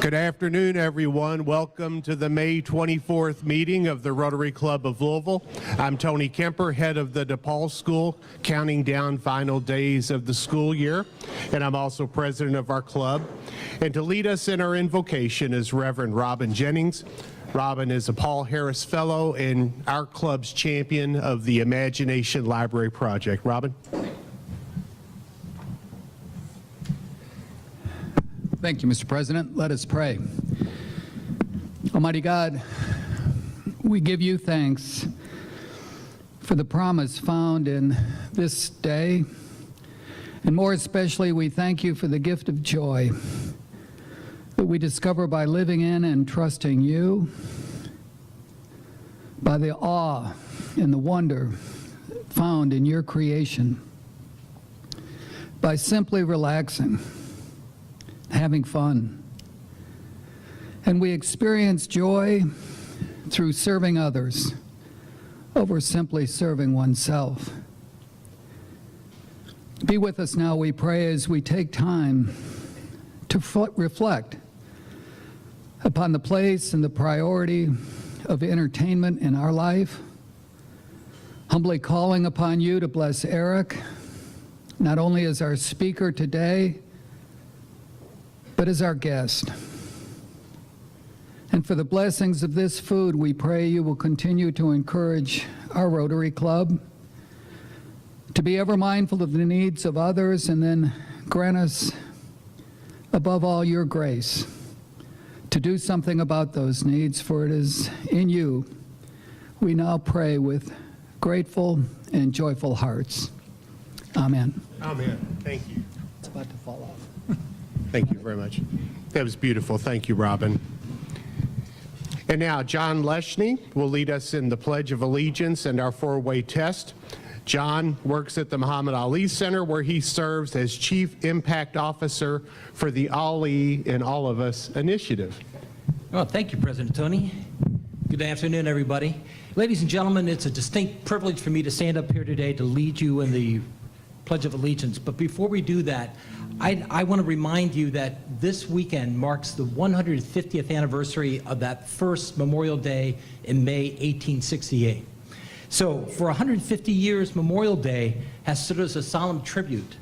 Good afternoon, everyone. Welcome to the May 24th meeting of the Rotary Club of Louisville. I'm Tony Kemper, head of the DePaul School, counting down final days of the school year, and I'm also president of our club. And to lead us in our invocation is Reverend Robin Jennings. Robin is a Paul Harris Fellow and our club's champion of the Imagination Library Project. Robin? Thank you, Mr. President. Let us pray. Almighty God, we give you thanks for the promise found in this day, and more especially, we thank you for the gift of joy that we discover by living in and trusting you, by the awe and the wonder found in your creation, by simply relaxing, having fun. And we experience joy through serving others over simply serving oneself. Be with us now, we pray, as we take time to reflect upon the place and the priority of entertainment in our life, humbly calling upon you to bless Eric, not only as our speaker today, but as our guest. And for the blessings of this food, we pray you will continue to encourage our Rotary Club to be ever mindful of the needs of others, and then grant us, above all, your grace to do something about those needs, for it is in you we now pray with grateful and joyful hearts. Amen. Amen. Thank you. It's about to fall off. Thank you very much. That was beautiful. Thank you, Robin. And now John Leshney will lead us in the Pledge of Allegiance and our four-way test. John works at the Muhammad Ali Center, where he serves as Chief Impact Officer for the Ali in All of Us initiative. Well, thank you, President Tony. Good afternoon, everybody. Ladies and gentlemen, it's a distinct privilege for me to stand up here today to lead you in the Pledge of Allegiance. But before we do that, I want to remind you that this weekend marks the 150th anniversary of that first Memorial Day in May 1868. So for 150 years, Memorial Day has stood as a solemn tribute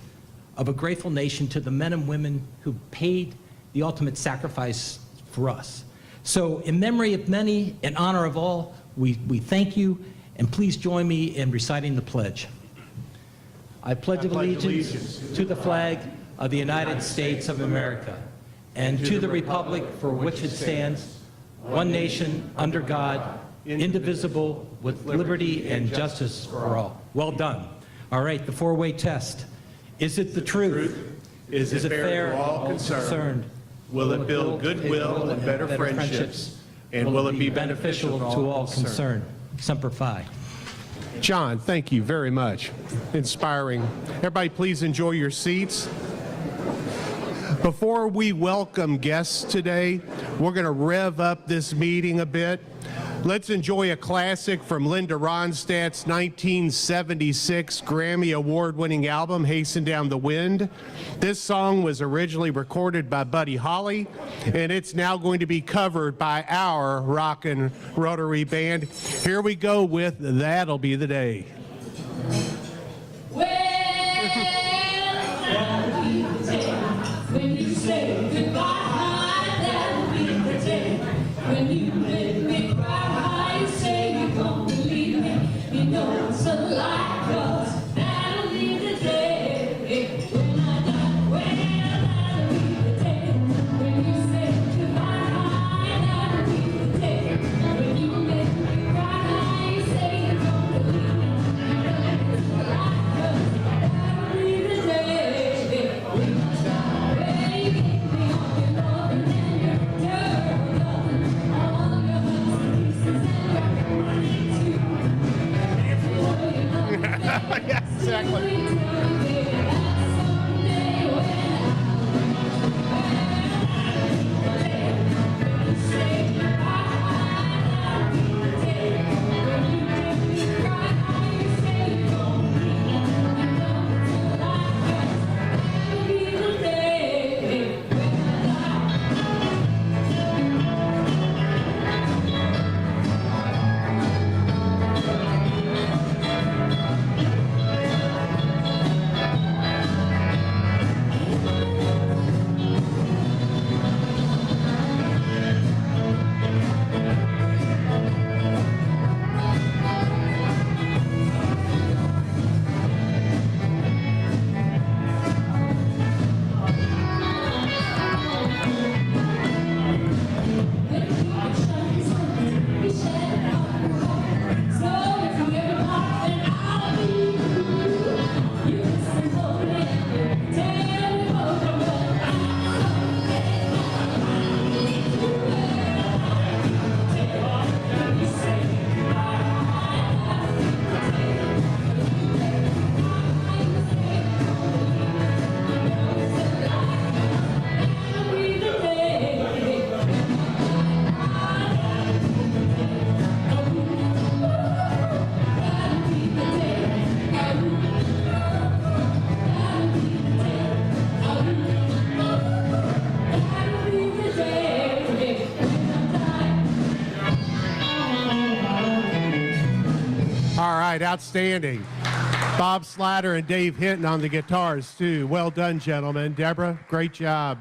of a grateful nation to the men and women who paid the ultimate sacrifice for us. So in memory of many, in honor of all, we thank you, and please join me in reciting the pledge. I pledge allegiance to the flag of the United States of America, and to the republic for which it stands, one nation, under God, indivisible, with liberty and justice for all. Well done. All right, the four-way test. Is it the truth? Is it fair to all concerned? Will it build goodwill and better friendships? And will it be beneficial to all concerned? Semper Fi. John, thank you very much. Inspiring. Everybody, please enjoy your seats. Before we welcome guests today, we're going to rev up this meeting a bit. Let's enjoy a classic from Linda Ronstadt's 1976 Grammy Award-winning album, Hasten Down the Wind. This song was originally recorded by Buddy Holly, and it's now going to be covered by our Rockin' Rotary Band. Here we go with That'll Be the Day. When you say goodbye, that'll be the day. When you make me cry, you say you won't believe me. You know it's a lie, 'cause that'll be the day. When I die, well, that'll be the day. When you say goodbye, that'll be the day. When you make me cry, you say you won't believe me. right, outstanding. Bob Slatter and Dave Hinton on the guitars, too. Well done, gentlemen. Deborah, great job.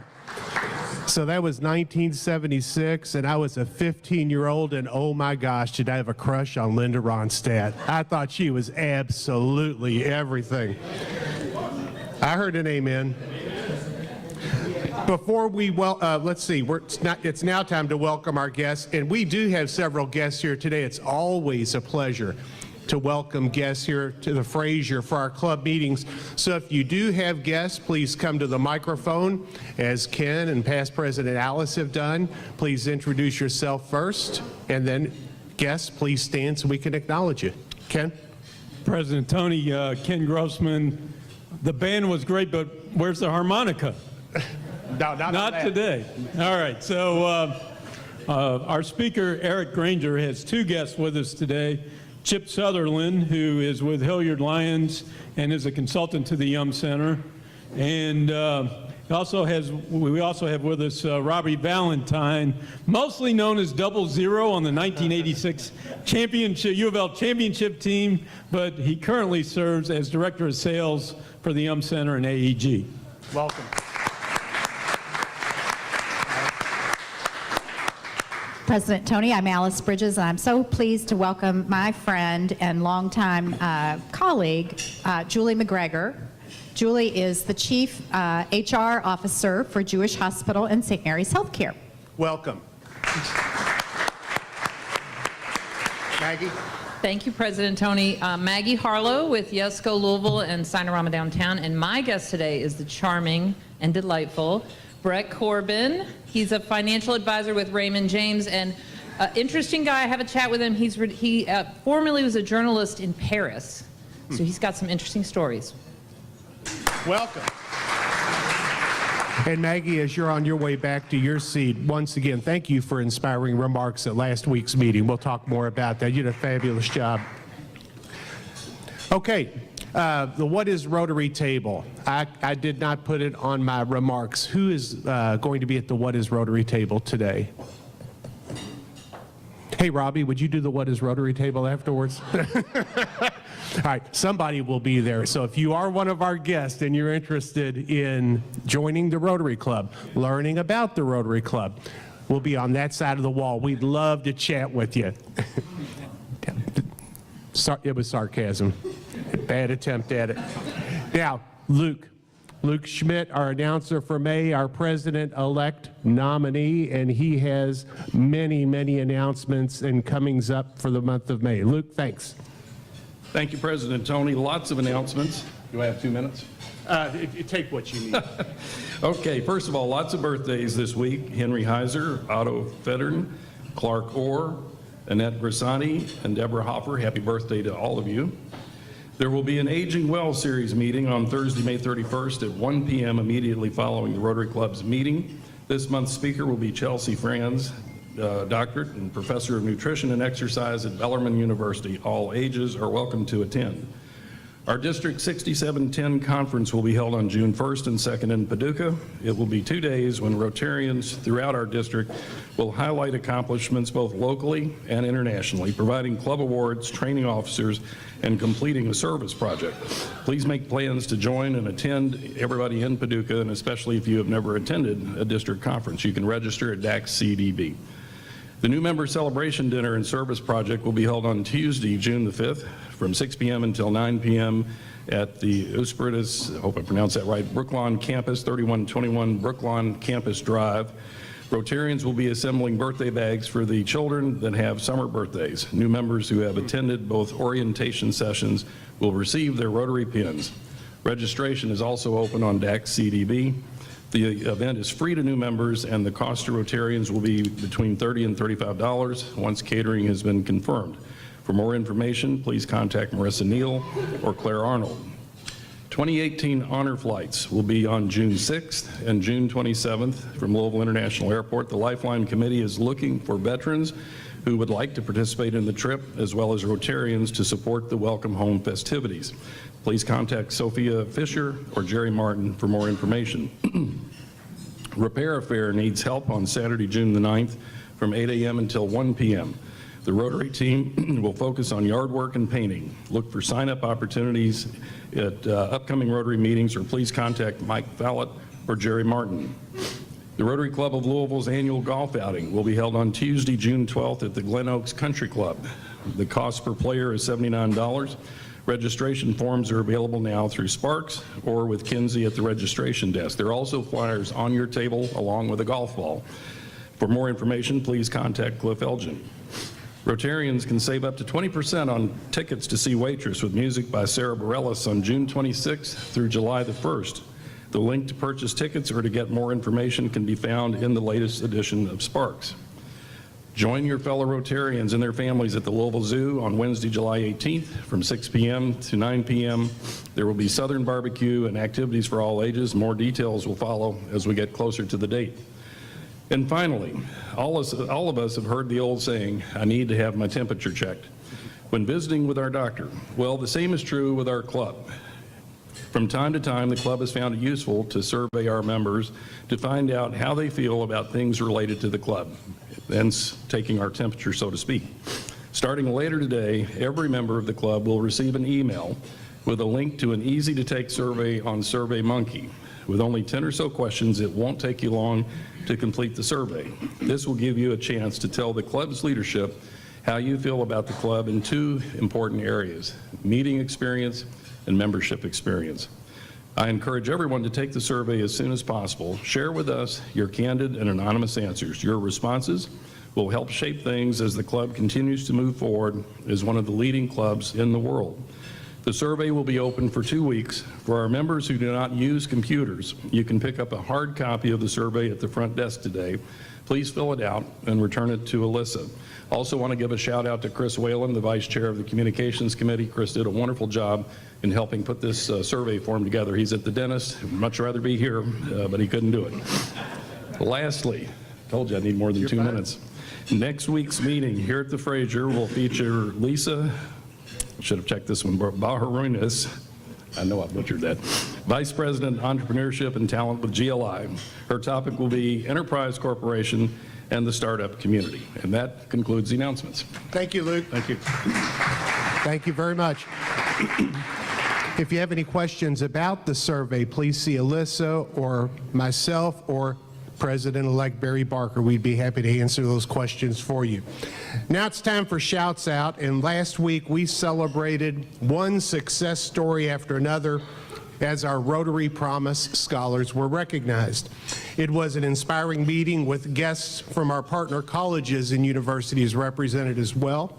So that was 1976, and I was a 15-year-old, and oh my gosh, did I have a crush on Linda Ronstadt. I thought she was absolutely everything. I heard an amen. Before we, let's see, it's now time to welcome our guests, and we do have several guests here today. It's always a pleasure to welcome guests here to the Frazier for our club meetings. So if you do have guests, please come to the microphone, as Ken and past President Alice have done. Please introduce yourself first, and then guests, please stand so we can acknowledge you. Ken? President Tony, Ken Grossman, the band was great, but where's the harmonica? No, Not today. All right, so our speaker, Eric Granger, has two guests with us today. Chip Sutherland, who is with Hilliard Lyons and is a consultant to the Yum Center. And we also have with us Robbie Valentine, mostly known as Double Zero on the 1986 U of L championship team, but he currently serves as Director of Sales for the Yum Center and AEG. Welcome. President Tony, I'm Alice Bridges, and I'm so pleased to welcome my friend and longtime colleague, Julie McGregor. Julie is the Chief HR Officer for Jewish Hospital and St. Mary's Healthcare. Welcome. Maggie? Thank you, President Tony. Maggie Harlow with Yesco Louisville and Sinorama Downtown, and my guest today is the charming and delightful Brett Corbin. He's a financial advisor with Raymond James, and interesting guy. I have a chat with him. He formerly was a journalist in Paris, so he's got some interesting stories. Welcome. And Maggie, as you're on your way back to your seat, once again, thank you for inspiring remarks at last week's meeting. We'll talk more about that. You did a fabulous job. Okay, the What is Rotary table. I did not put it on my remarks. Who is going to be at the What is Rotary table today? Hey, Robbie, would you do the What is Rotary table afterwards? All right, somebody will be there. So if you are one of our guests and you're interested in joining the Rotary Club, learning about the Rotary Club, we'll be on that side of the wall. We'd love to chat with you. It was sarcasm. Bad attempt at it. Now, Luke Schmidt, our announcer for May, our president-elect nominee, and he has many, many announcements and comings up for the month of May. Luke, thanks. Thank you, President Tony. Lots of announcements. Do I have 2 minutes? Take what you need. Okay, first of all, lots of birthdays this week. Henry Heiser, Otto Federn, Clark Orr, Annette Grisani, and Deborah Hopper. Happy birthday to all of you. There will be an Aging Well Series meeting on Thursday, May 31st at 1 p.m. immediately following the Rotary Club's meeting. This month's speaker will be Chelsea Franz, doctorate and professor of nutrition and exercise at Bellarmine University. All ages are welcome to attend. Our District 6710 conference will be held on June 1st and 2nd in Paducah. It will be 2 days when Rotarians throughout our district will highlight accomplishments both locally and internationally, providing club awards, training officers, and completing a service project. Please make plans to join and attend, everybody in Paducah, and especially if you have never attended a district conference. You can register at DAX-CDB. The new member celebration dinner and service project will be held on Tuesday, June the 5th, from 6 p.m. until 9 p.m. at the Uspiritus, I hope I pronounced that right, Brooklawn Campus, 3121 Brooklawn Campus Drive. Rotarians will be assembling birthday bags for the children that have summer birthdays. New members who have attended both orientation sessions will receive their Rotary pins. Registration is also open on DAX-CDB. The event is free to new members, and the cost to Rotarians will be between $30 and $35 once catering has been confirmed. For more information, please contact Marissa Neal or Claire Arnold. 2018 honor flights will be on June 6th and June 27th from Louisville International Airport. The Lifeline Committee is looking for veterans who would like to participate in the trip, as well as Rotarians to support the Welcome Home festivities. Please contact Sophia Fisher or Jerry Martin for more information. Repair Affair needs help on Saturday, June the 9th from 8 a.m. until 1 p.m. The Rotary team will focus on yard work and painting. Look for sign-up opportunities at upcoming Rotary meetings, or please contact Mike Fallett or Jerry Martin. The Rotary Club of Louisville's annual golf outing will be held on Tuesday, June 12th at the Glen Oaks Country Club. The cost per player is $79. Registration forms are available now through Sparks or with Kinsey at the registration desk. There are also flyers on your table along with a golf ball. For more information, please contact Cliff Elgin. Rotarians can save up to 20% on tickets to see Waitress with music by Sarah Bareilles on June 26th through July the 1st. The link to purchase tickets or to get more information can be found in the latest edition of Sparks. Join your fellow Rotarians and their families at the Louisville Zoo on Wednesday, July 18th from 6 p.m. to 9 p.m. There will be Southern barbecue and activities for all ages. More details will follow as we get closer to the date. And finally, all of us have heard the old saying, I need to have my temperature checked when visiting with our doctor. Well, the same is true with our club. From time to time, the club has found it useful to survey our members to find out how they feel about things related to the club, hence taking our temperature, so to speak. Starting later today, every member of the club will receive an email with a link to an easy-to-take survey on SurveyMonkey. With only 10 or so questions, it won't take you long to complete the survey. This will give you a chance to tell the club's leadership how you feel about the club in two important areas: meeting experience and membership experience. I encourage everyone to take the survey as soon as possible. Share with us your candid and anonymous answers. Your responses will help shape things as the club continues to move forward as one of the leading clubs in the world. The survey will be open for 2 weeks. For our members who do not use computers, you can pick up a hard copy of the survey at the front desk today. Please fill it out and return it to Alyssa. Also want to give a shout out to Chris Whalen, the Vice Chair of the Communications Committee. Chris did a wonderful job in helping put this survey form together. He's at the dentist. He'd much rather be here, but he couldn't do it. Lastly, told you I need more than 2 minutes. Next week's meeting here at the Fraser will feature Lisa, should have checked this one, Baharunas, I know I butchered that, Vice President, Entrepreneurship and Talent with GLI. Her topic will be Enterprise Corporation and the startup community. And that concludes the announcements. Thank you, Luke. Thank you. Thank you very much. If you have any questions about the survey, please see Alyssa or myself or President-elect Barry Barker. We'd be happy to answer those questions for you. Now it's time for Shouts Out, and last week we celebrated one success story after another as our Rotary Promise Scholars were recognized. It was an inspiring meeting with guests from our partner colleges and universities represented as well.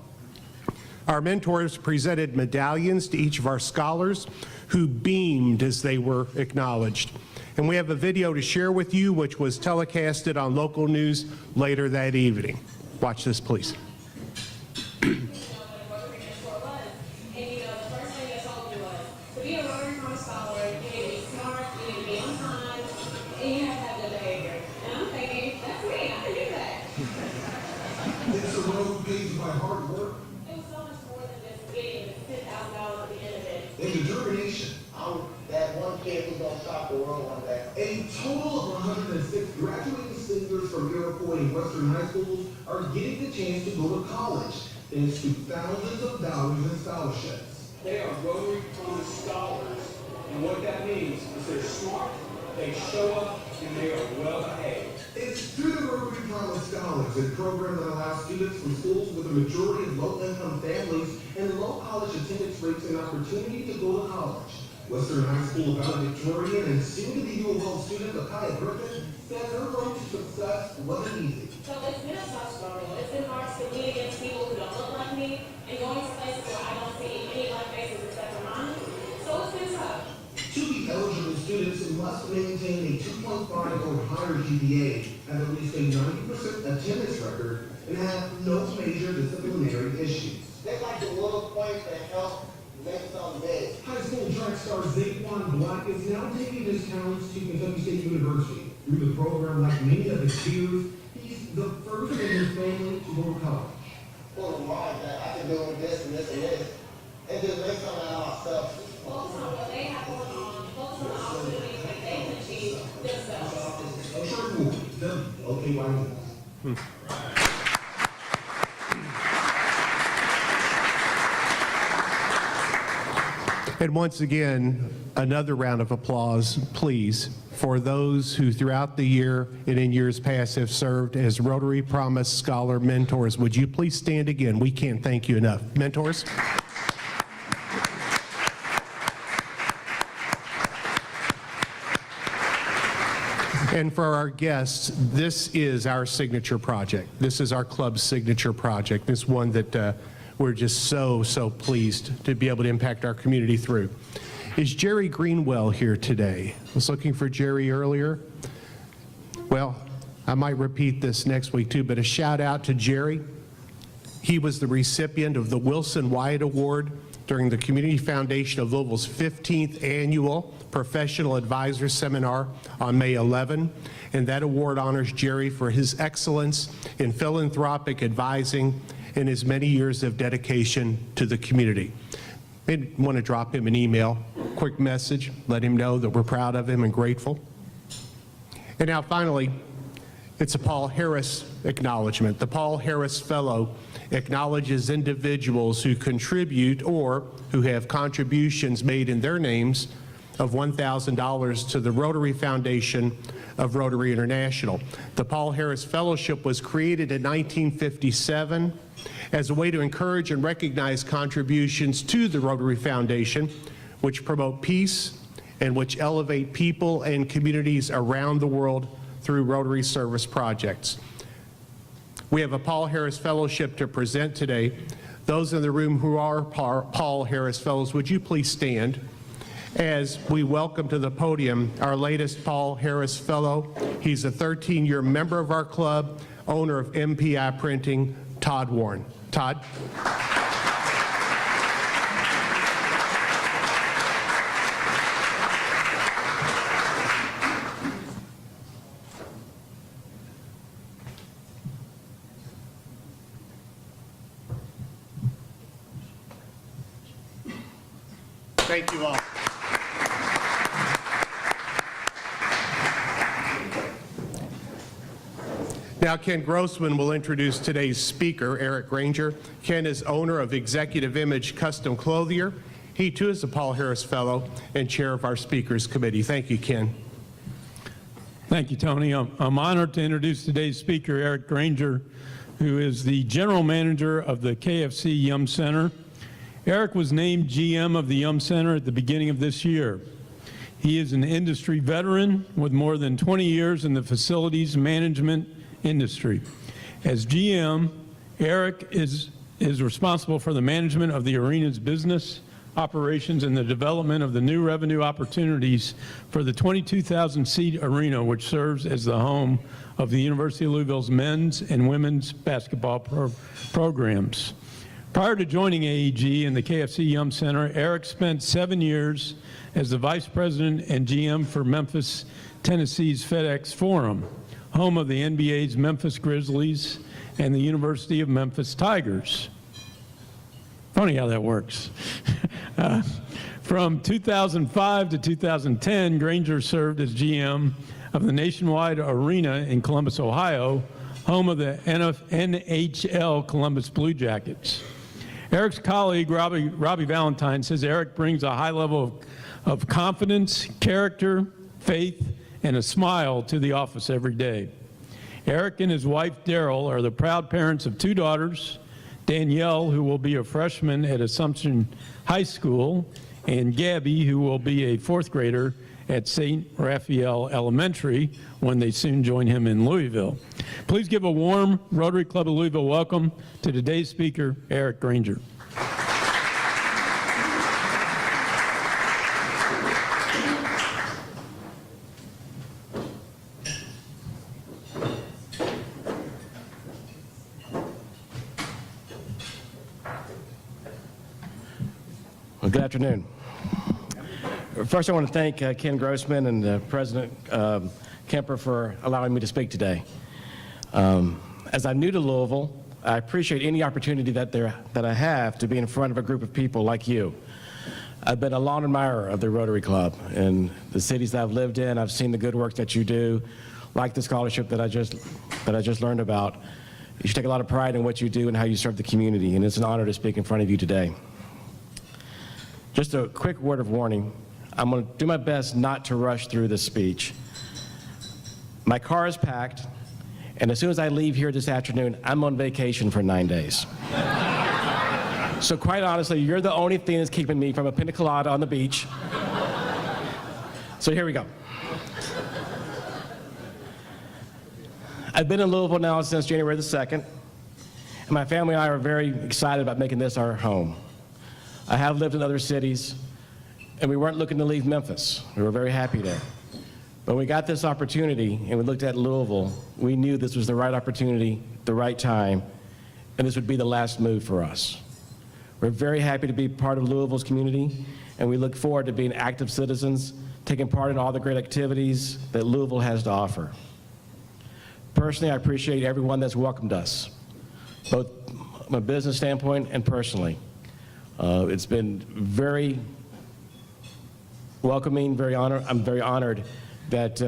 Our mentors presented medallions to each of our scholars who beamed as they were acknowledged. And we have a video to share with you which was telecasted on local news later that evening. Watch this, please. A total of 106 graduating seniors from Iroquois and Western high schools are getting the chance to go to college thanks to thousands of dollars in scholarships. They are Rotary Promise Scholars, and what that means is they're smart, they show up, and they are well behaved. It's through the Rotary Promise Scholars, a program that allows students from schools with a majority of low-income families and low college attendance rates an opportunity to go to college. Western High School valedictorian and soon-to-be U of L student Akaya Griffin says her road to success wasn't easy. So it's been a tough struggle. It's been hard to compete against people who don't look like me and going to places where I don't see any black faces except for mine. So it's been tough. To be eligible students must maintain a 2.5 or higher GPA, have at least a 90% attendance record, and have no major disciplinary issues. They like the little points that help make some big. High school track star Zaquan Black is now taking his talents to Kentucky State University. Through the program, like many of his peers, he's the first in his family to go to college. Full of mind that I can do this and this and this, and just make something out of myself. Focus on what they have going on. Focus on the opportunities that they can achieve themselves. A short movie, WOKY News. And once again, another round of applause, please, for those who throughout the year and in years past have served as Rotary Promise Scholar mentors. Would you please stand again? We can't thank you enough. Mentors. And for our guests, this is our signature project. This is our club's signature project. This one that we're just so pleased to be able to impact our community through. Is Jerry Greenwell here today? I was looking for Jerry earlier. Well, I might repeat this next week too, but a shout out to Jerry. He was the recipient of the Wilson Wyatt Award during the Community Foundation of Louisville's 15th annual Professional Advisor Seminar on May 11. And that award honors Jerry for his excellence in philanthropic advising and his many years of dedication to the community. Maybe want to drop him an email, quick message, let him know that we're proud of him and grateful. And now finally, it's a Paul Harris acknowledgement. The Paul Harris Fellow acknowledges individuals who contribute or who have contributions made in their names of $1,000 to the Rotary Foundation of Rotary International. The Paul Harris Fellowship was created in 1957 as a way to encourage and recognize contributions to the Rotary Foundation, which promote peace and which elevate people and communities around the world through Rotary service projects. We have a Paul Harris Fellowship to present today. Those in the room who are Paul Harris Fellows, would you please stand as we welcome to the podium our latest Paul Harris Fellow. He's a 13-year member of our club, owner of MPI Printing, Todd Warren. Todd. Thank you all. Now, Ken Grossman will introduce today's speaker, Eric Granger. Ken is owner of Executive Image Custom Clothier. He, too, is a Paul Harris Fellow and chair of our Speakers Committee. Thank you, Ken. Thank you, Tony. I'm honored to introduce today's speaker, Eric Granger, who is the general manager of the KFC Yum Center. Eric was named GM of the Yum Center at the beginning of this year. He is an industry veteran with more than 20 years in the facilities management industry. As GM, Eric is responsible for the management of the arena's business operations and the development of the new revenue opportunities for the 22,000-seat arena, which serves as the home of the University of Louisville's men's and women's basketball programs. Prior to joining AEG and the KFC Yum Center, Eric spent 7 years as the vice president and GM for Memphis, Tennessee's FedEx Forum, home of the NBA's Memphis Grizzlies and the University of Memphis Tigers. Funny how that works. From 2005 to 2010, Granger served as GM of the Nationwide Arena in Columbus, Ohio, home of the NHL Columbus Blue Jackets. Eric's colleague, Robbie Valentine, says Eric brings a high level of confidence, character, faith, and a smile to the office every day. Eric and his wife, Daryl, are the proud parents of 2 daughters, Danielle, who will be a freshman at Assumption High School, and Gabby, who will be a 4th grader at St. Raphael Elementary when they soon join him in Louisville. Please give a warm Rotary Club of Louisville welcome to today's speaker, Eric Granger. Well, good afternoon. First, I want to thank Ken Grossman and President Kemper for allowing me to speak today. As I'm new to Louisville, I appreciate any opportunity that I have to be in front of a group of people like you. I've been a long admirer of the Rotary Club. In the cities that I've lived in, I've seen the good work that you do, like the scholarship that I just learned about. You should take a lot of pride in what you do and how you serve the community, and it's an honor to speak in front of you today. Just a quick word of warning. I'm going to do my best not to rush through this speech. My car is packed, and as soon as I leave here this afternoon, I'm on vacation for 9 days. So quite honestly, you're the only thing that's keeping me from a pina colada on the beach. So here we go. I've been in Louisville now since January the 2nd, and my family and I are very excited about making this our home. I have lived in other cities, and we weren't looking to leave Memphis. We were very happy there. But when we got this opportunity and we looked at Louisville, we knew this was the right opportunity, the right time, and this would be the last move for us. We're very happy to be part of Louisville's community, and we look forward to being active citizens, taking part in all the great activities that Louisville has to offer. Personally, I appreciate everyone that's welcomed us, both from a business standpoint and personally. It's been very welcoming, I'm very honored that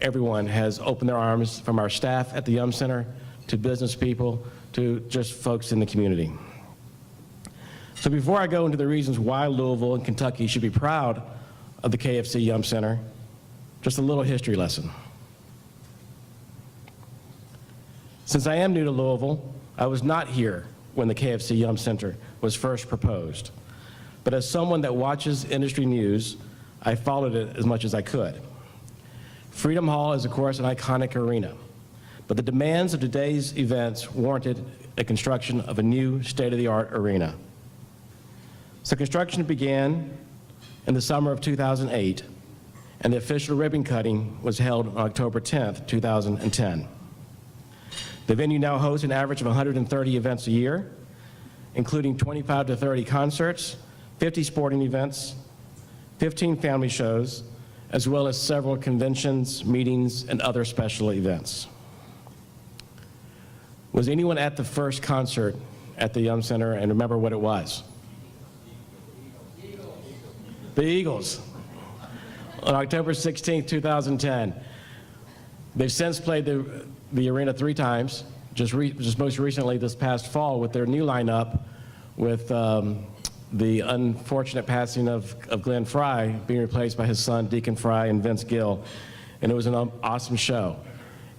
everyone has opened their arms, from our staff at the Yum Center to business people to just folks in the community. So before I go into the reasons why Louisville and Kentucky should be proud of the KFC Yum Center, just a little history lesson. Since I am new to Louisville, I was not here when the KFC Yum Center was first proposed. But as someone that watches industry news, I followed it as much as I could. Freedom Hall is, of course, an iconic arena, but the demands of today's events warranted a construction of a new state-of-the-art arena. So construction began in the summer of 2008, and the official ribbon cutting was held on October 10th, 2010. The venue now hosts an average of 130 events a year, including 25 to 30 concerts, 50 sporting events, 15 family shows, as well as several conventions, meetings, and other special events. Was anyone at the first concert at the Yum Center and remember what it was? The Eagles, on October 16, 2010. They've since played the arena 3 times, just most recently this past fall with their new lineup, with the unfortunate passing of Glenn Fry being replaced by his son Deacon Fry and Vince Gill, and it was an awesome show.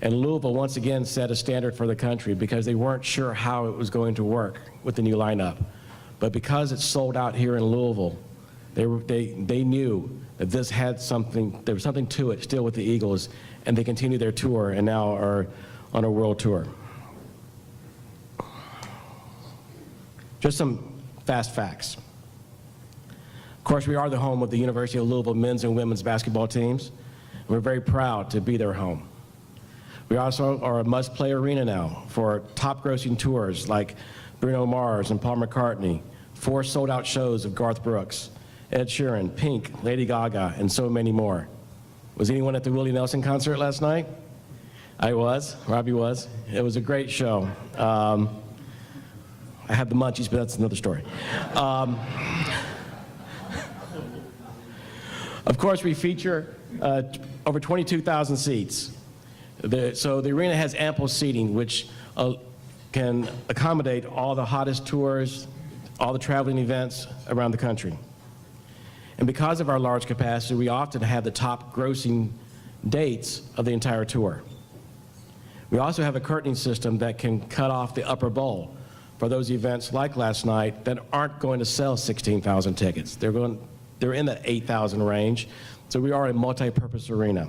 And Louisville once again set a standard for the country because they weren't sure how it was going to work with the new lineup. But because it sold out here in Louisville, they knew that this had something, there was something to it still with the Eagles, and they continued their tour and now are on a world tour. Just some fast facts. Of course, we are the home of the University of Louisville men's and women's basketball teams, and we're very proud to be their home. We also are a must-play arena now for top-grossing tours like Bruno Mars and Paul McCartney, 4 sold-out shows of Garth Brooks, Ed Sheeran, Pink, Lady Gaga, and so many more. Was anyone at the Willie Nelson concert last night? I was. Robbie was. It was a great show. I had the munchies, but that's another story. Of course, we feature over 22,000 seats. So the arena has ample seating, which can accommodate all the hottest tours, all the traveling events around the country. And because of our large capacity, we often have the top grossing dates of the entire tour. We also have a curtaining system that can cut off the upper bowl for those events like last night that aren't going to sell 16,000 tickets. They're in the 8,000 range, so we are a multi-purpose arena.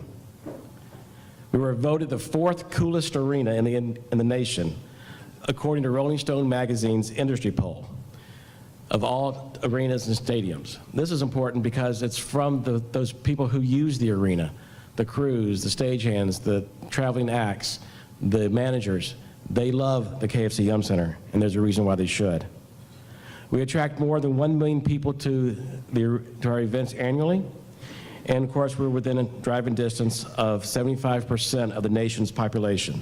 We were voted the 4th coolest arena in the nation, according to Rolling Stone magazine's industry poll of all arenas and stadiums. This is important because it's from those people who use the arena, the crews, the stagehands, the traveling acts, the managers. They love the KFC Yum Center, and there's a reason why they should. We attract more than 1 million people to our events annually, and of course we're within a driving distance of 75% of the nation's population.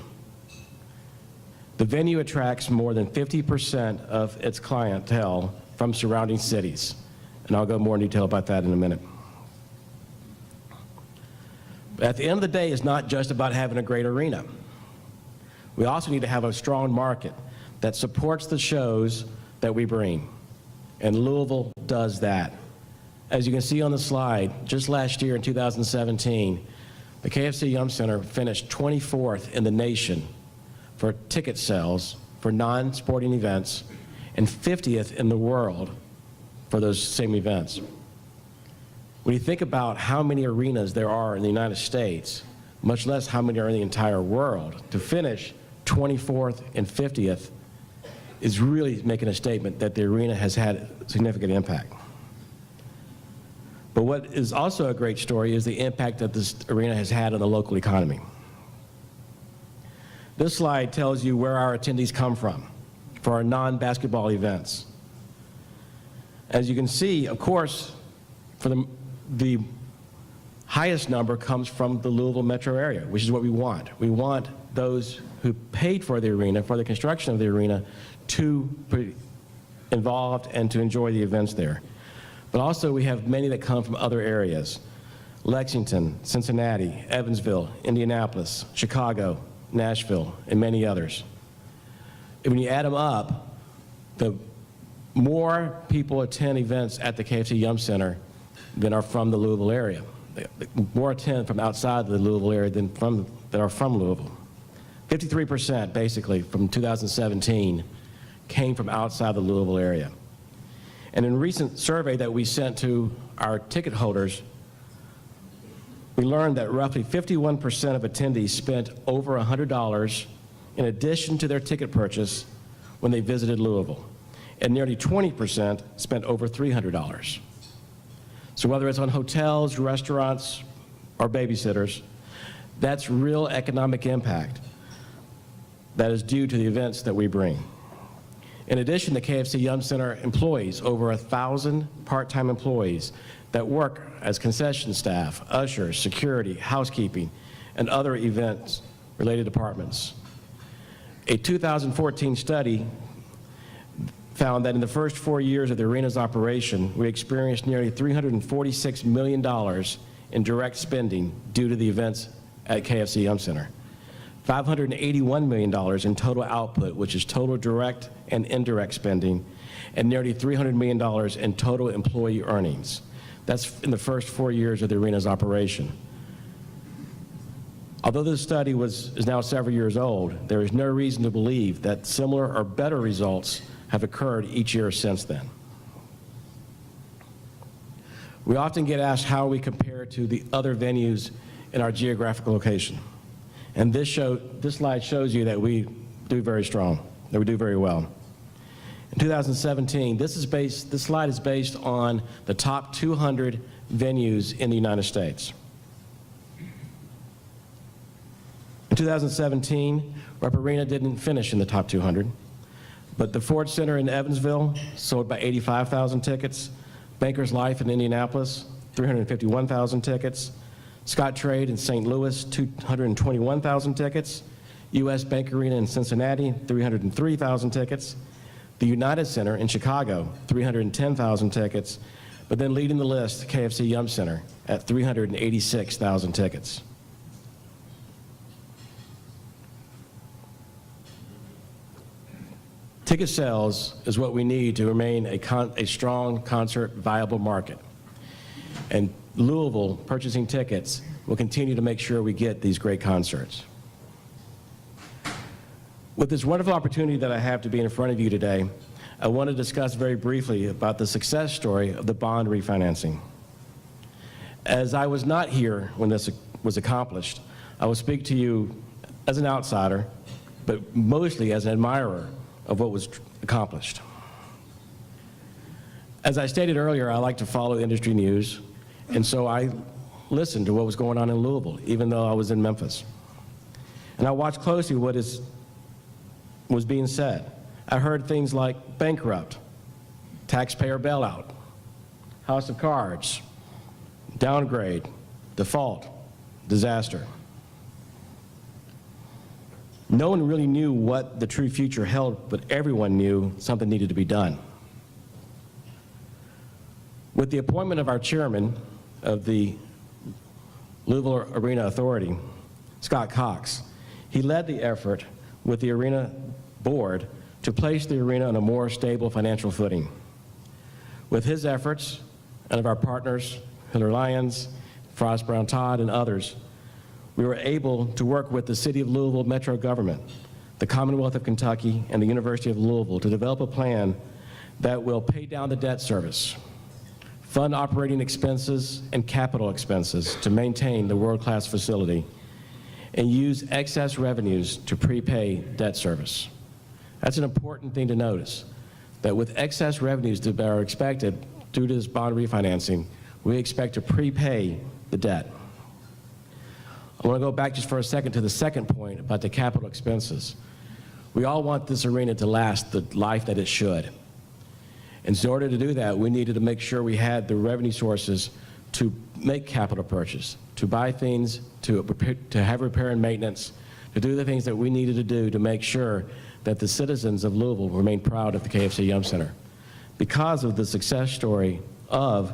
The venue attracts more than 50% of its clientele from surrounding cities, and I'll go more in detail about that in a minute. But at the end of the day, it's not just about having a great arena. We also need to have a strong market that supports the shows that we bring, and Louisville does that. As you can see on the slide, just last year in 2017, the KFC Yum Center finished 24th in the nation for ticket sales for non-sporting events and 50th in the world for those same events. When you think about how many arenas there are in the United States, much less how many are in the entire world, to finish 24th and 50th is really making a statement that the arena has had significant impact. But what is also a great story is the impact that this arena has had on the local economy. This slide tells you where our attendees come from for our non-basketball events. As you can see, of course, for the highest number comes from the Louisville metro area, which is what we want. We want those who paid for the arena, for the construction of the arena, to be involved and to enjoy the events there. But also we have many that come from other areas: Lexington, Cincinnati, Evansville, Indianapolis, Chicago, Nashville, and many others. And when you add them up, the more people attend events at the KFC Yum Center than are from the Louisville area. More attend from outside the Louisville area than that are from Louisville. 53% basically from 2017 came from outside the Louisville area. And in a recent survey that we sent to our ticket holders, we learned that roughly 51% of attendees spent over $100 in addition to their ticket purchase when they visited Louisville, and nearly 20% spent over $300. So whether it's on hotels, restaurants, or babysitters, that's real economic impact that is due to the events that we bring. In addition, the KFC Yum Center employs over 1,000 part-time employees that work as concession staff, ushers, security, housekeeping, and other events-related departments. A 2014 study found that in the first 4 years of the arena's operation, we experienced nearly $346 million in direct spending due to the events at KFC Yum Center. $581 million in total output, which is total direct and indirect spending, and nearly $300 million in total employee earnings. That's in the first 4 years of the arena's operation. Although this study is now several years old, there is no reason to believe that similar or better results have occurred each year since then. We often get asked how we compare to the other venues in our geographic location. And this slide shows you that we do very strong, that we do very well. In 2017, this slide is based on the top 200 venues in the United States. In 2017, Rupp Arena didn't finish in the top 200, but the Ford Center in Evansville sold about 85,000 tickets, Bankers Life in Indianapolis, 351,000 tickets, Scott Trade in St. Louis, 221,000 tickets, US Bank Arena in Cincinnati, 303,000 tickets, the United Center in Chicago, 310,000 tickets, but then leading the list, KFC Yum Center at 386,000 tickets. Ticket sales is what we need to remain a strong concert viable market. And Louisville, purchasing tickets, will continue to make sure we get these great concerts. With this wonderful opportunity that I have to be in front of you today, I want to discuss very briefly about the success story of the bond refinancing. As I was not here when this was accomplished, I will speak to you as an outsider, but mostly as an admirer of what was accomplished. As I stated earlier, I like to follow industry news, and so I listened to what was going on in Louisville, even though I was in Memphis. And I watched closely what was being said. I heard things like bankrupt, taxpayer bailout, house of cards, downgrade, default, disaster. No one really knew what the true future held, but everyone knew something needed to be done. With the appointment of our chairman of the Louisville Arena Authority, Scott Cox, he led the effort with the arena board to place the arena on a more stable financial footing. With his efforts, and of our partners, Hilliard Lyons, Frost Brown Todd, and others, we were able to work with the City of Louisville Metro Government, the Commonwealth of Kentucky, and the University of Louisville to develop a plan that will pay down the debt service, fund operating expenses and capital expenses to maintain the world-class facility, and use excess revenues to prepay debt service. That's an important thing to notice, that with excess revenues that are expected due to this bond refinancing, we expect to prepay the debt. I want to go back just for a second to the second point about the capital expenses. We all want this arena to last the life that it should. And so in order to do that, we needed to make sure we had the revenue sources to make capital purchase, to buy things, to have repair and maintenance, to do the things that we needed to do to make sure that the citizens of Louisville remain proud of the KFC Yum Center. Because of the success story of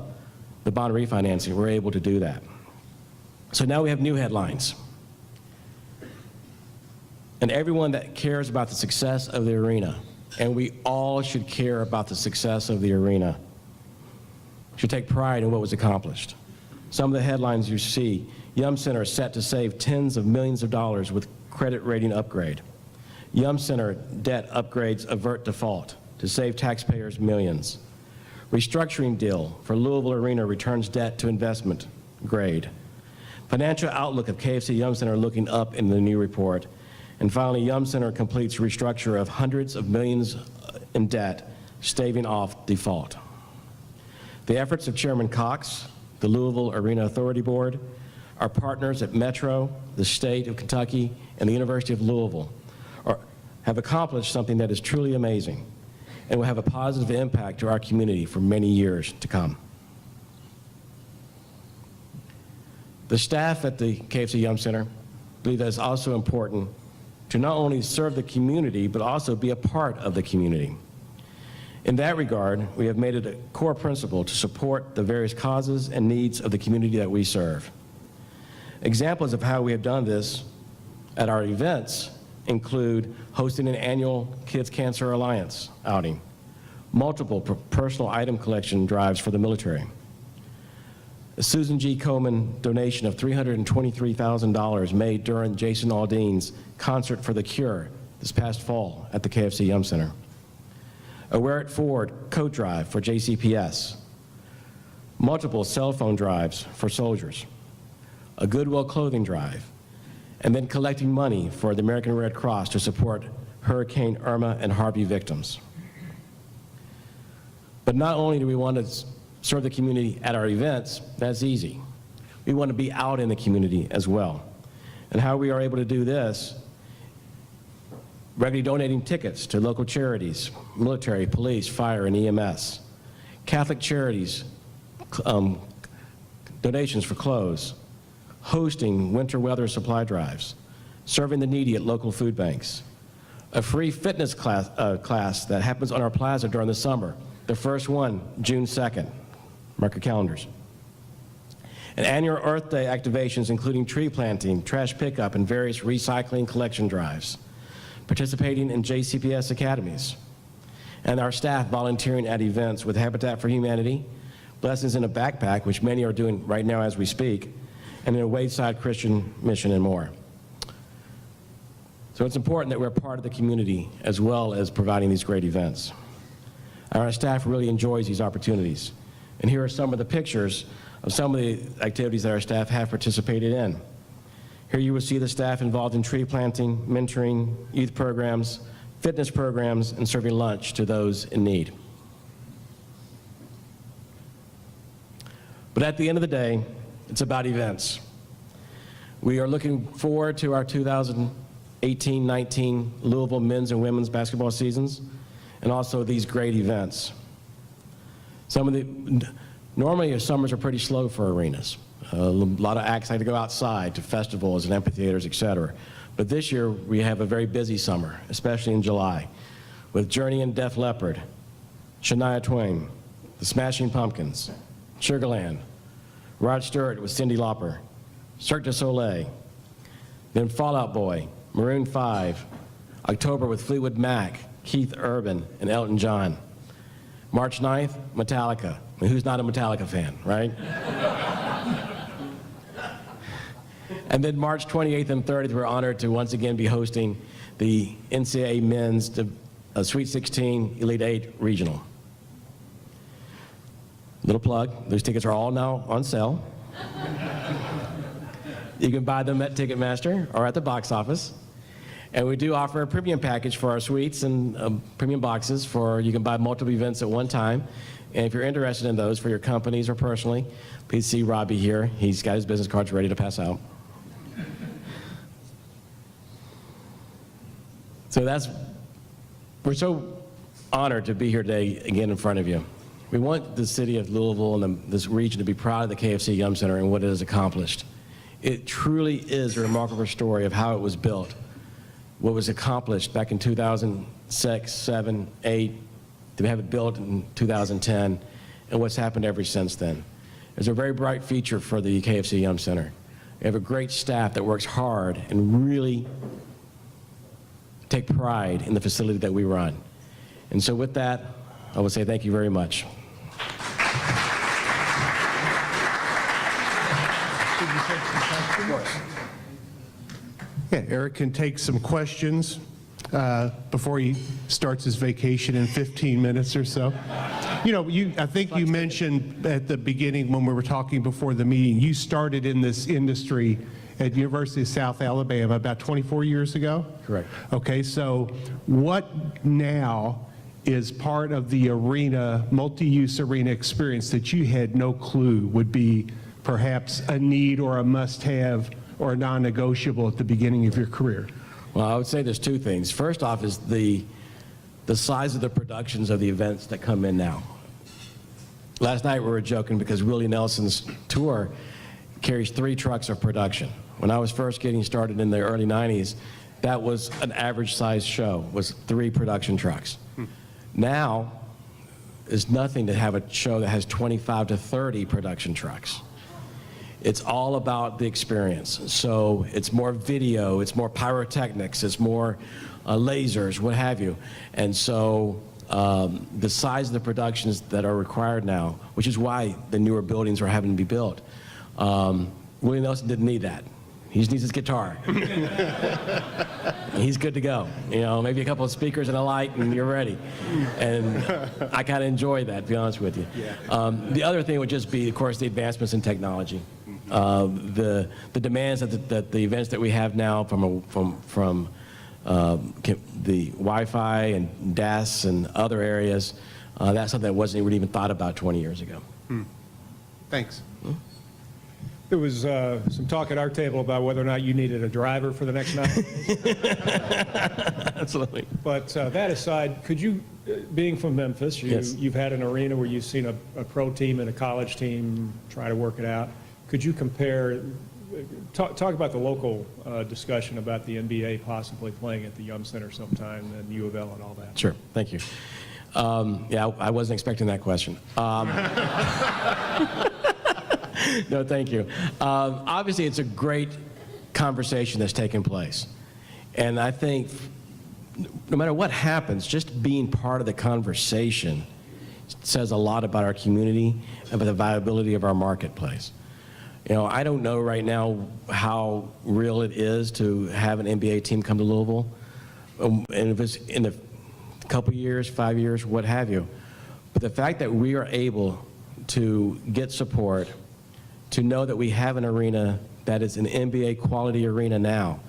the bond refinancing, we're able to do that. So now we have new headlines. And everyone that cares about the success of the arena, and we all should care about the success of the arena, should take pride in what was accomplished. Some of the headlines you see: Yum Center set to save tens of millions of dollars with credit rating upgrade. Yum Center debt upgrades avert default to save taxpayers millions. Restructuring deal for Louisville Arena returns debt to investment grade. Financial outlook of KFC Yum Center looking up in the new report. And finally, Yum Center completes restructure of hundreds of millions in debt, staving off default. The efforts of Chairman Cox, the Louisville Arena Authority Board, our partners at Metro, the state of Kentucky, and the University of Louisville have accomplished something that is truly amazing and will have a positive impact to our community for many years to come. The staff at the KFC Yum Center believe that it's also important to not only serve the community, but also be a part of the community. In that regard, we have made it a core principle to support the various causes and needs of the community that we serve. Examples of how we have done this at our events include hosting an annual Kids Cancer Alliance outing, multiple personal item collection drives for the military, a Susan G. Komen donation of $323,000 made during Jason Aldean's Concert for the Cure this past fall at the KFC Yum Center, a Wear It Forward coat drive for JCPS, multiple cell phone drives for soldiers, a Goodwill clothing drive, and then collecting money for the American Red Cross to support Hurricane Irma and Harvey victims. But not only do we want to serve the community at our events, that's easy. We want to be out in the community as well. And how we are able to do this: regularly donating tickets to local charities, military, police, fire, and EMS, Catholic charities, donations for clothes, hosting winter weather supply drives, serving the needy at local food banks, a free fitness class that happens on our plaza during the summer, the first one, June 2nd. Mark your calendars. And annual Earth Day activations including tree planting, trash pickup, and various recycling collection drives, participating in JCPS academies, and our staff volunteering at events with Habitat for Humanity, Blessings in a Backpack, which many are doing right now as we speak, and in a Wayside Christian Mission, and more. So it's important that we're part of the community as well as providing these great events. Our staff really enjoys these opportunities. And here are some of the pictures of some of the activities that our staff have participated in. Here you will see the staff involved in tree planting, mentoring, youth programs, fitness programs, and serving lunch to those in need. But at the end of the day, it's about events. We are looking forward to our 2018-19 Louisville men's and women's basketball seasons, and also these great events. Normally our summers are pretty slow for arenas. A lot of acts like to go outside to festivals and amphitheaters, et cetera. But this year we have a very busy summer, especially in July, with Journey and Def Leppard, Shania Twain, the Smashing Pumpkins, Sugarland, Rod Stewart with Cyndi Lauper, Cirque du Soleil, then Fall Out Boy, Maroon 5, October with Fleetwood Mac, Keith Urban, and Elton John. March 9th, Metallica. And who's not a Metallica fan, right? And then March 28th and 30th, we're honored to once again be hosting the NCAA Men's Sweet 16 Elite 8 Regional. Little plug, those tickets are all now on sale. You can buy them at Ticketmaster or at the box office. And we do offer a premium package for our suites and premium boxes for, you can buy multiple events at one time. And if you're interested in those for your companies or personally, please see Robbie here. He's got his business cards ready to pass out. So we're so honored to be here today again in front of you. We want the city of Louisville and this region to be proud of the KFC Yum Center and what it has accomplished. It truly is a remarkable story of how it was built, what was accomplished back in 2006, 7, 8, to have it built in 2010, and what's happened ever since then. There's a very bright future for the KFC Yum Center. We have a great staff that works hard and really take pride in the facility that we run. And so with that, I will say thank you very much. Yeah, Eric can take some questions before he starts his vacation in 15 minutes or so. You know, I think you mentioned at the beginning when we were talking before the meeting, you started in this industry at University of South Alabama about 24 years ago? Correct. Okay, so what now is part of the arena, multi-use arena experience that you had no clue would be perhaps a need or a must-have or a non-negotiable at the beginning of your career? Well, I would say there's two things. First off is the size of the productions of the events that come in now. Last night we were joking because Willie Nelson's tour carries 3 trucks of production. When I was first getting started in the early 90s, that was an average size show, was 3 production trucks. Now, it's nothing to have a show that has 25 to 30 production trucks. It's all about the experience. So it's more video, it's more pyrotechnics, it's more lasers, what have you. And so the size of the productions that are required now, which is why the newer buildings are having to be built. Willie Nelson didn't need that. He just needs his guitar. He's good to go. You know, maybe a couple of speakers and a light and you're ready. And I kind of enjoy that, to be honest with you. The other thing would just be, of course, the advancements in technology. The demands that the events that we have now from the Wi-Fi and DAS and other areas, that's something that wasn't even thought about 20 years ago. Thanks. There was some talk at our table about whether or not you needed a driver for the next 9 days. Absolutely. But that aside, could you, being from Memphis, Yes. you've had an arena where you've seen a pro team and a college team try to work it out. Could you compare, talk about the local discussion about the NBA possibly playing at the Yum Center sometime and U of L and all that? Sure, thank you. Yeah, I wasn't expecting that question. No, thank you. Obviously, it's a great conversation that's taken place. And I think no matter what happens, just being part of the conversation says a lot about our community and about the viability of our marketplace. You know, I don't know right now how real it is to have an NBA team come to Louisville. And if it's in a couple years, 5 years, what have you. But the fact that we are able to get support, to know that we have an arena that is an NBA quality arena now.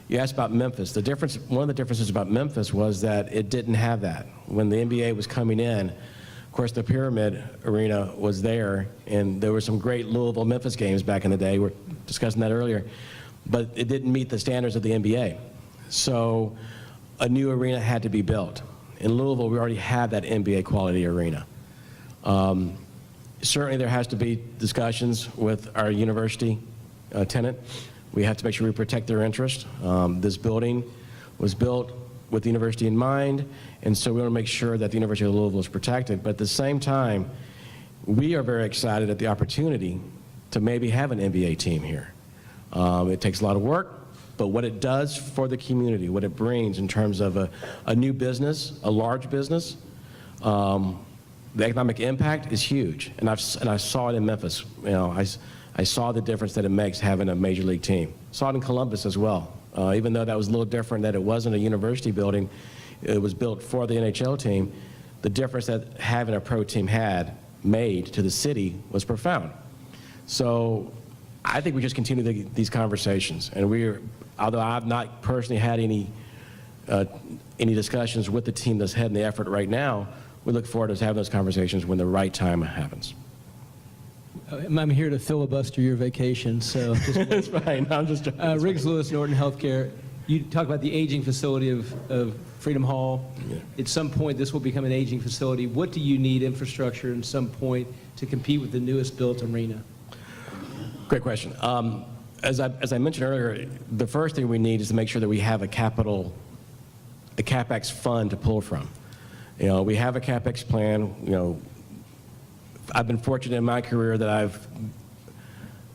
You asked about Memphis. The difference, one of the differences about Memphis was that it didn't have that. When the NBA was coming in, of course, the Pyramid Arena was there, and there were some great Louisville-Memphis games back in the day. We were discussing that earlier. But it didn't meet the standards of the NBA. So a new arena had to be built. In Louisville, we already have that NBA quality arena. Certainly there has to be discussions with our university tenant. We have to make sure we protect their interest. This building was built with the university in mind, and so we want to make sure that the University of Louisville is protected. But at the same time, we are very excited at the opportunity to maybe have an NBA team here. It takes a lot of work, but what it does for the community, what it brings in terms of a new business, a large business, the economic impact is huge, and I saw it in Memphis. You know, I saw the difference that it makes having a major league team. Saw it in Columbus as well. Even though that was a little different, that it wasn't a university building, it was built for the NHL team. The difference that having a pro team made to the city was profound. So I think we just continue these conversations, and although I've not personally had any discussions with the team that's heading the effort right now, we look forward to having those conversations when the right time happens. I'm here to filibuster your vacation, so. That's fine. I'm just joking. Riggs Lewis, Norton Healthcare. You talk about the aging facility of Freedom Hall. Yeah. At some point, this will become an aging facility. What do you need infrastructure at some point to compete with the newest built arena? Great question. As I mentioned earlier, the first thing we need is to make sure that we have a CapEx fund to pull from. You know, we have a CapEx plan. You know, I've been fortunate in my career that I've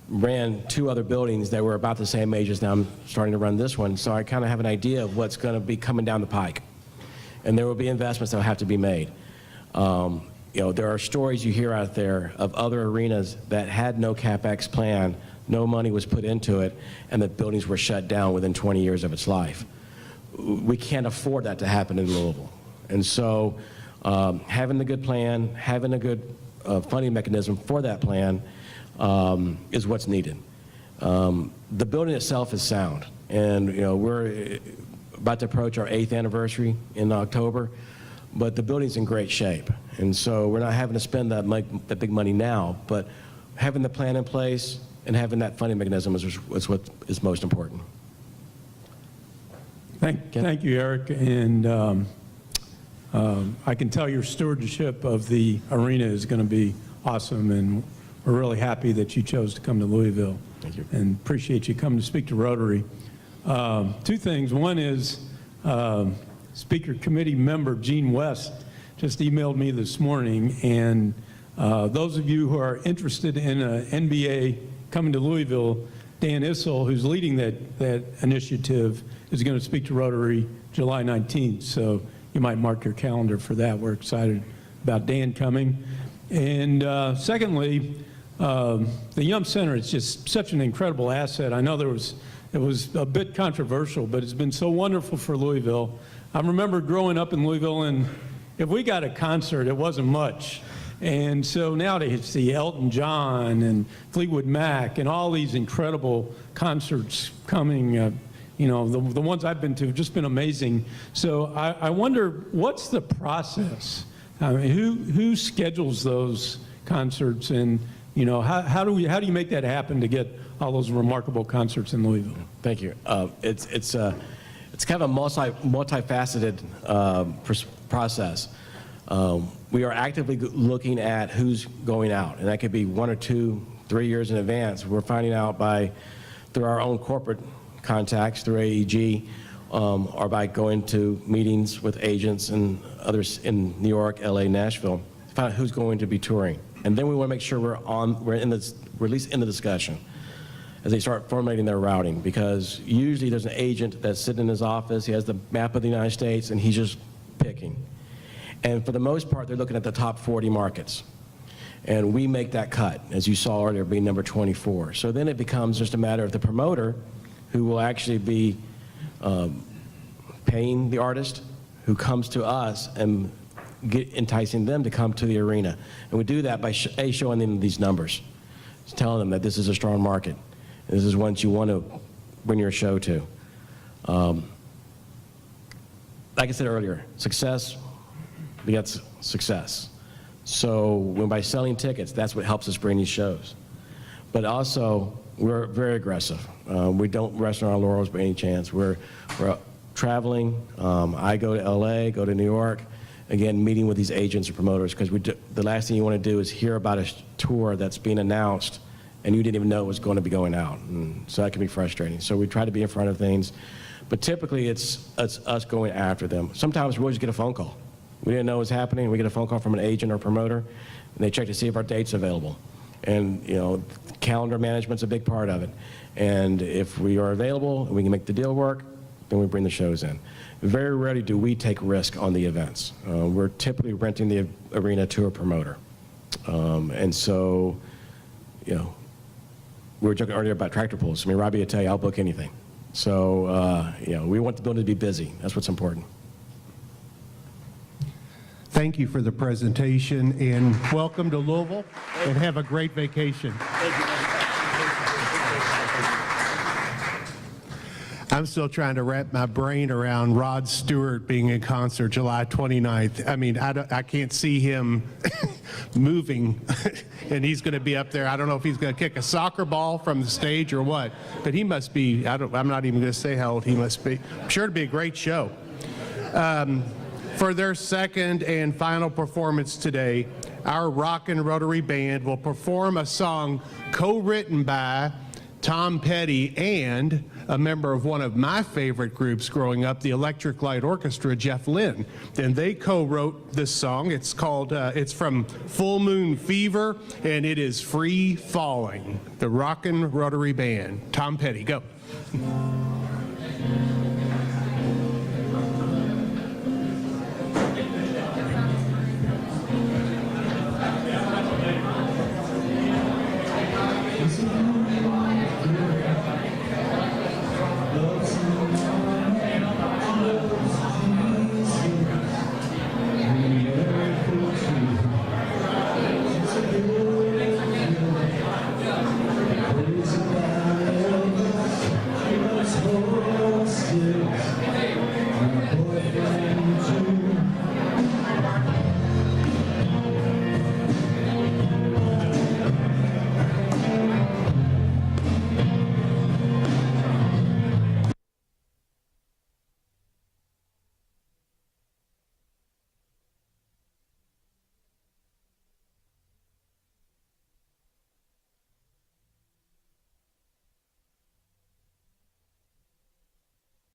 ran 2 other buildings that were about the same age as now I'm starting to run this one, so I kind of have an idea of what's going to be coming down the pike. And there will be investments that will have to be made. You know, there are stories you hear out there of other arenas that had no CapEx plan, no money was put into it, and the buildings were shut down within 20 years of its life. We can't afford that to happen in Louisville. And so having the good plan, having a good funding mechanism for that plan is what's needed. The building itself is sound, and you know, we're about to approach our 8th anniversary in October, but the building's in great shape, and so we're not having to spend that big money now, but having the plan in place and having that funding mechanism is what is most important. Thank you, Eric, and I can tell your stewardship of the arena is going to be awesome, and we're really happy that you chose to come to Louisville. Thank you. And appreciate you coming to speak to Rotary. 2 things. One is Speaker Committee member Gene West just emailed me this morning, and those of you who are interested in an NBA coming to Louisville, Dan Issel, who's leading that initiative, is going to speak to Rotary July 19th. So you might mark your calendar for that. We're excited about Dan coming. And secondly, the Yum Center is just such an incredible asset. I know it was a bit controversial, but it's been so wonderful for Louisville. I remember growing up in Louisville, and if we got a concert, it wasn't much. And so now to see Elton John and Fleetwood Mac and all these incredible concerts coming, you know, the ones I've been to have just been amazing. So I wonder, what's the process? I mean, who schedules those concerts, and you know, how do you make that happen to get all those remarkable concerts in Louisville? Thank you. It's kind of a multifaceted process. We are actively looking at who's going out, and that could be 1 or 2, 3 years in advance. We're finding out through our own corporate contacts, through AEG, or by going to meetings with agents and others in New York, LA, Nashville, to find out who's going to be touring. And then we want to make sure we're at least in the discussion as they start formulating their routing, because usually there's an agent that's sitting in his office, he has the map of the United States, and he's just picking. And for the most part, they're looking at the top 40 markets. And we make that cut, as you saw earlier, being number 24. So then it becomes just a matter of the promoter, who will actually be paying the artist, who comes to us and enticing them to come to the arena. And we do that by showing them these numbers, just telling them that this is a strong market. This is one you want to bring your show to. Like I said earlier, success begets success. So by selling tickets, that's what helps us bring these shows. But also, we're very aggressive. We don't rest on our laurels by any chance. We're traveling. I go to LA, go to New York, again, meeting with these agents or promoters, because the last thing you want to do is hear about a tour that's being announced and you didn't even know it was going to be going out. And so that can be frustrating. So we try to be in front of things. But typically, it's us going after them. Sometimes we just get a phone call. We didn't know what was happening. We get a phone call from an agent or promoter, and they check to see if our date's available. And, you know, calendar management's a big part of it. And if we are available and we can make the deal work, then we bring the shows in. Very rarely do we take risk on the events. We're typically renting the arena to a promoter. And so, you know, we were joking earlier about tractor pulls. I mean, Robbie will tell you, I'll book anything. So, you know, we want the building to be busy. That's what's important. Thank you for the presentation, and welcome to Louisville, and have a great vacation. I'm still trying to wrap my brain around Rod Stewart being in concert July 29th. I mean, I can't see him moving, and he's going to be up there. I don't know if he's going to kick a soccer ball from the stage or what, but he must be, I'm not even going to say how old he must be. I'm sure it'd be a great show. For their second and final performance today, our Rockin' Rotary Band will perform a song co-written by Tom Petty and a member of one of my favorite groups growing up, the Electric Light Orchestra, Jeff Lynne. And they co-wrote this song. It's called, it's from Full Moon Fever, and it is Free Falling. The Rockin' Rotary Band. Tom Petty, go.